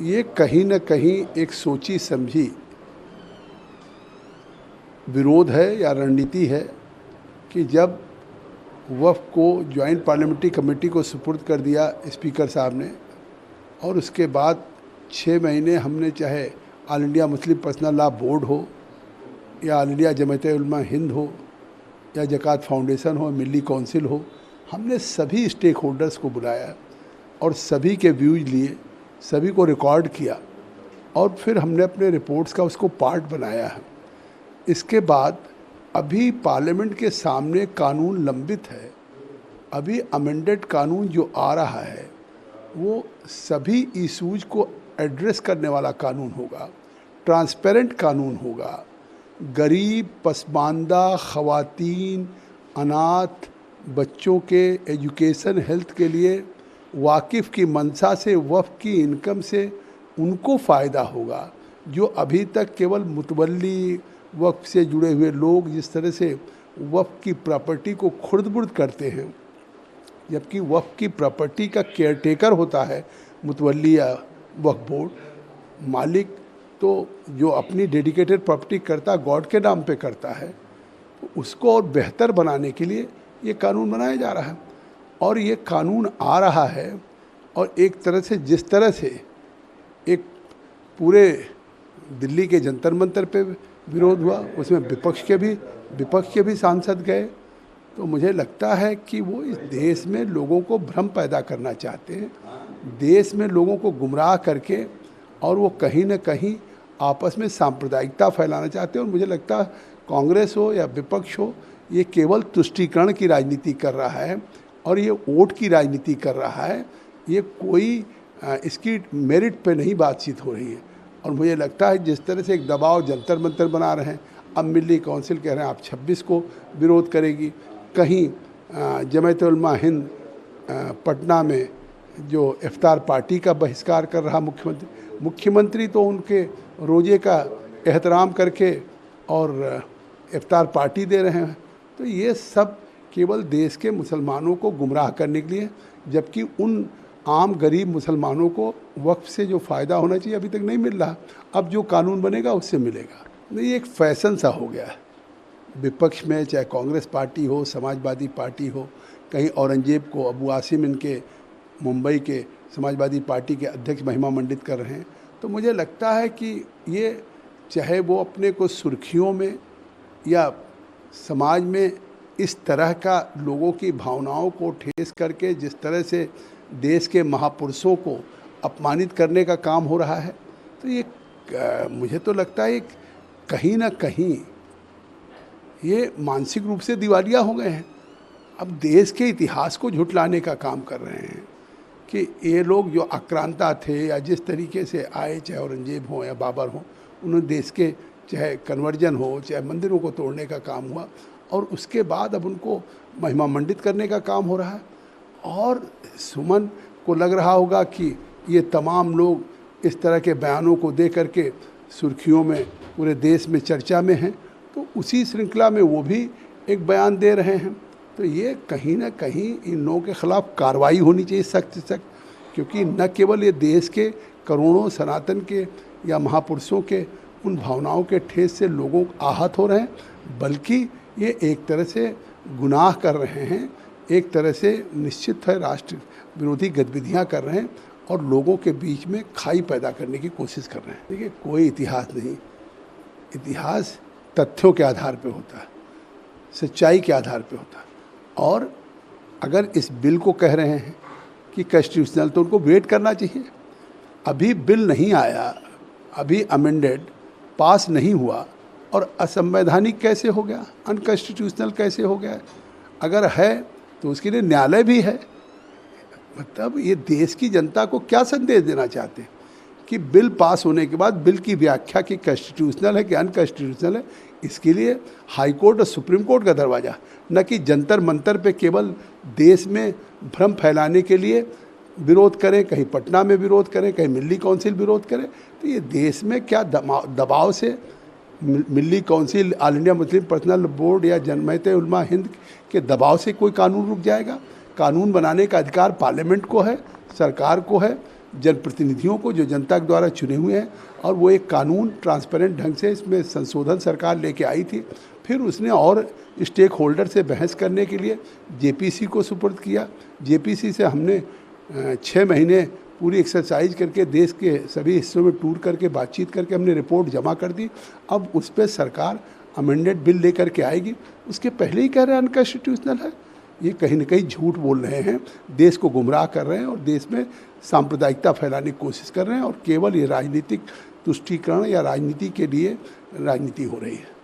ये कहीं न कहीं एक सोची समझी विरोध है या रणनीति है कि जब वफ़्द को जॉइंट पार्लियामेंट्री कमेटी को सुपुर्द कर दिया स्पीकर साहब ने, और उसके बाद 6 महीने हमने चाहे all India Muslim personal law board हो या ऑल इंडिया जमात-ए उलमा हिंद हो या ज़कात फाउंडेशन हो, मिली काउंसिल हो, हमने सभी स्टेक होल्डर्स को बुलाया और सभी के व्यूज़ लिए, सभी को रिकॉर्ड किया और फिर हमने अपने रिपोर्ट्स का उसको पार्ट बनाया है। इसके बाद अभी पार्लियामेंट के सामने कानून लंबित है। अभी अमेंडेड कानून जो आ रहा है वो सभी इशूज़ को एड्रेस करने वाला कानून होगा, ट्रांसपेरेंट कानून होगा। गरीब, पसमानदा, ख़वातीन, अनाथ बच्चों के एजुकेशन, हेल्थ के लिए वाकिफ़ की मंशा से, वफ़्द की इनकम से उनको फ़ायदा होगा। जो अभी तक केवल मुतवल्ली वक़्फ से जुड़े हुए लोग जिस तरह से वक़्फ की प्रॉपर्टी को खुर्द-बुर्द करते हैं, जबकि वक़्फ की प्रॉपर्टी का केयरटेकर होता है मुतवल्ली या वक़्फ बोर्ड, मालिक तो जो अपनी डेडिकेटेड प्रॉपर्टी करता है गॉड के नाम पे करता है, तो उसको और बेहतर बनाने के लिए ये कानून बनाया जा रहा है। और ये कानून आ रहा है और एक तरह से जिस तरह से एक पूरे दिल्ली के जंतर मंतर पे विरोध हुआ, उसमें विपक्ष के भी सांसद गए, तो मुझे लगता है कि वो इस देश में लोगों को भ्रम पैदा करना चाहते हैं, देश में लोगों को गुमराह करके, और वो कहीं न कहीं आपस में सांप्रदायिकता फैलाना चाहते हैं। और मुझे लगता है कांग्रेस हो या विपक्ष हो, ये केवल तुष्टीकरण की राजनीति कर रहा है और ये वोट की राजनीति कर रहा है। ये कोई इसकी मेरिट पे नहीं बातचीत हो रही है। और मुझे लगता है जिस तरह से एक दबाव जंतर मंतर बना रहे हैं, अब मिली काउंसिल कह रहे हैं आप 26 को विरोध करेगी, कहीं जमात उलमा हिंद पटना में जो इफ्तार पार्टी का बहिष्कार कर रहा मुख्यमंत्री तो उनके रोज़े का एहतराम करके और इफ्तार पार्टी दे रहे हैं। तो ये सब केवल देश के मुसलमानों को गुमराह करने के लिए, जबकि उन आम गरीब मुसलमानों को वक्फ से जो फ़ायदा होना चाहिए अभी तक नहीं मिल रहा। अब जो कानून बनेगा उससे मिलेगा। ये एक फैशन सा हो गया है विपक्ष में, चाहे कांग्रेस पार्टी हो, समाजवादी पार्टी हो, कहीं औरंगजेब को अबू आसिम इनके मुंबई के समाजवादी पार्टी के अध्यक्ष महिमा मंडित कर रहे हैं। तो मुझे लगता है कि ये चाहे वो अपने को सुर्खियों में या समाज में इस तरह का लोगों की भावनाओं को ठेस करके जिस तरह से देश के महापुरुषों को अपमानित करने का काम हो रहा है, तो ये मुझे तो लगता है कहीं ना कहीं ये मानसिक रूप से दिवालिया हो गए हैं। अब देश के इतिहास को झुठलाने का काम कर रहे हैं कि ये लोग जो आक्रांता थे या जिस तरीके से आए, चाहे औरंगजेब हो या बाबर हो, उन्होंने देश के चाहे कन्वर्जन हो, चाहे मंदिरों को तोड़ने का काम हुआ, और उसके बाद अब उनको महिमा मंडित करने का काम हो रहा है। और सुमन को लग रहा होगा कि ये तमाम लोग इस तरह के बयानों को दे करके सुर्खियों में पूरे देश में चर्चा में हैं, तो उसी श्रृंखला में वो भी एक बयान दे रहे हैं। तो ये कहीं ना कहीं इन लोगों के ख़िलाफ़ कार्रवाई होनी चाहिए सख्त से सख्त, क्योंकि न केवल ये देश के करोड़ों सनातन के या महापुरुषों के उन भावनाओं के ठेस से लोगों आहत हो रहे हैं, बल्कि ये एक तरह से गुनाह कर रहे हैं, एक तरह से निश्चित है राष्ट्र विरोधी गतिविधियाँ कर रहे हैं और लोगों के बीच में खाई पैदा करने की कोशिश कर रहे हैं। देखिए, कोई इतिहास नहीं, इतिहास तथ्यों के आधार पे होता है, सच्चाई के आधार पे होता है। और अगर इस बिल को कह रहे हैं कि कॉन्स्टिट्यूशनल, तो उनको वेट करना चाहिए। अभी बिल नहीं आया, अभी अमेंडेड पास नहीं हुआ और असंवैधानिक कैसे हो गया, अनकॉन्स्टिट्यूशनल कैसे हो गया? अगर है तो उसके लिए न्यायालय भी है। मतलब ये देश की जनता को क्या संदेश देना चाहते हैं कि बिल पास होने के बाद बिल की व्याख्या कि कॉन्स्टिट्यूशनल है कि अनकॉन्स्टिट्यूशनल है, इसके लिए हाई कोर्ट और सुप्रीम कोर्ट का दरवाज़ा, न कि जंतर मंतर पे केवल देश में भ्रम फैलाने के लिए विरोध करें, कहीं पटना में विरोध करें, कहीं मिली काउंसिल विरोध करें। तो ये देश में क्या दबाव से मिली council, all India Muslim personal board या जमात उलमा हिंद के दबाव से कोई कानून रुक जाएगा? कानून बनाने का अधिकार पार्लियामेंट को है, सरकार को है। जनप्रतिनिधियों को जो जनता के द्वारा चुने हुए हैं, और वो एक कानून ट्रांसपेरेंट ढंग से इसमें संशोधन सरकार लेके आई थी। फिर उसने और स्टेक होल्डर से बहस करने के लिए जेपीसी को सुपुर्द किया। जेपीसी से हमने 6 महीने पूरी एक्सरसाइज करके देश के सभी हिस्सों में टूर करके बातचीत करके हमने रिपोर्ट जमा कर दी। अब उस पर सरकार अमेंडेड बिल लेकर के आएगी। उसके पहले ही कह रहे हैं अनकॉन्स्टिट्यूशनल है। ये कहीं ना कहीं झूठ बोल रहे हैं, देश को गुमराह कर रहे हैं और देश में सांप्रदायिकता फैलाने की कोशिश कर रहे हैं, और केवल ये राजनीतिक तुष्टीकरण या राजनीति के लिए राजनीति हो रही है।